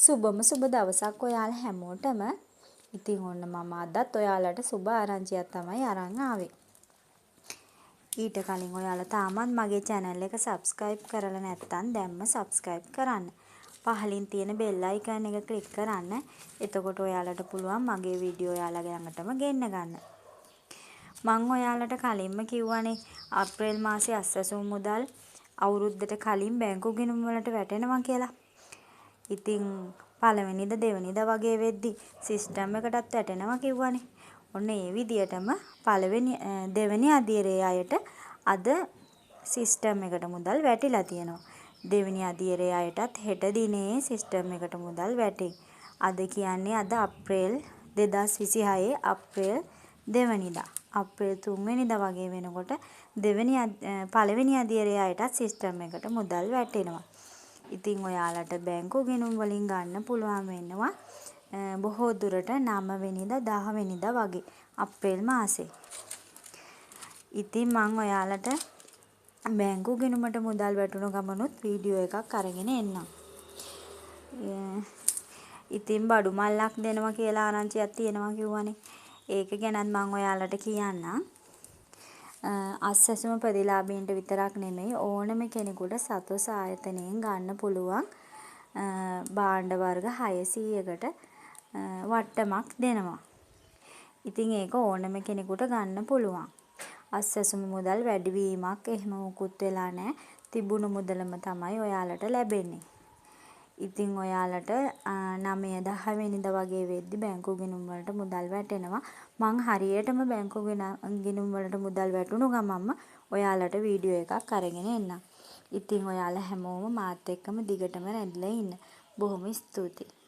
සුබම සුබ දවසක් ඔයාලා හැමෝටම. ඉතින් ඔන්න මම අදත් ඔයාලට සුබ ආරංචියක් තමයි අරන් ආවේ. ඊට කලින් ඔයාලා තාමත් මගේ channel එක subscribe කරලා නැත්නම් දැන්ම subscribe කරන්න. පහලින් තියෙන bell icon එක click කරන්න. එතකොට ඔයාලට පුළුවන් මගේ වීඩියෝ ඔයාලගේ ළඟටම ගෙන්න ගන්න. මම ඔයාලට කලින්ම කිව්වනේ අප්‍රේල් මාසේ අස්වැසුම් මුදල් අවුරුද්දට කලින් බැංකු ගිණුම් වලට වැටෙනවා කියලා. ඉතින් පළවෙනිද දෙවෙනිද වගේ වෙද්දි සිස්ටම් එකටත් වැටෙනවා කිව්වනේ. ඔන්න ඒ විදියටම දෙවෙනි අදියරේ අයට අද සිස්ටම් එකට මුදල් වැටිලා තියෙනවා. දෙවෙනි අදියරේ අයටත් හෙට දිනේ සිස්ටම් එකට මුදල් වැටේ. අද කියන්නේ අද අප්‍රේල් 2026 අප්‍රේල් 2 වෙනිදා. අප්‍රේල් 3 වෙනිදා වගේ වෙනකොට පළවෙනි අදියරේ අයටත් සිස්ටම් එකට මුදල් වැටෙනවා. ඉතින් ඔයාලට බැංකු ගිණුම් වලින් ගන්න පුළුවන් වෙනවා බොහෝ දුරට 9 වෙනිදා 10 වෙනිදා වගේ අප්‍රේල් මාසේ. ඉතින් මම ඔයාලට බැංකු ගිණුමට මුදල් වැටුණු ගමනුත් වීඩියෝ එකක් අරගෙන එන්නම්. ඉතින් බඩු මල්ලක් දෙනවා කියලා ආරංචියක් තියෙනවා කිව්වනේ. ඒක ගැනත් මම ඔයාලට කියන්නම්. අස්වැසුම ප්‍රතිලාභීන්ට විතරක් නෙමෙයි ඕනම කෙනෙකුට සතොස් ආයතනයෙන් ගන්න පුළුවන් භාණ්ඩ වර්ග 600කට වට්ටමක් දෙනවා. ඉතින් ඒක ඕනම කෙනෙකුට ගන්න පුළුවන්. අස්වැසුම මුදල් වැඩිවීමක් එහෙම මොකුත් වෙලා නැහැ. තිබුණු මුදලම තමයි ඔයාලට ලැබෙන්නේ. ඉතින් ඔයාලට 9 10 වෙනිදා වගේ වෙද්දි බැංකු ගිණුම් වලට මුදල් වැටෙනවා. මං හරියටම බැංකු ගිණුම් වලට මුදල් වැටුණු ගමන්ම ඔයාලට වීඩියෝ එකක් අරගෙන එන්නම්. ඉතින් ඔයාලා හැමෝම මාත් එක්කම දිගටම රැඳිලා ඉන්න. බොහොම ස්තුතියි.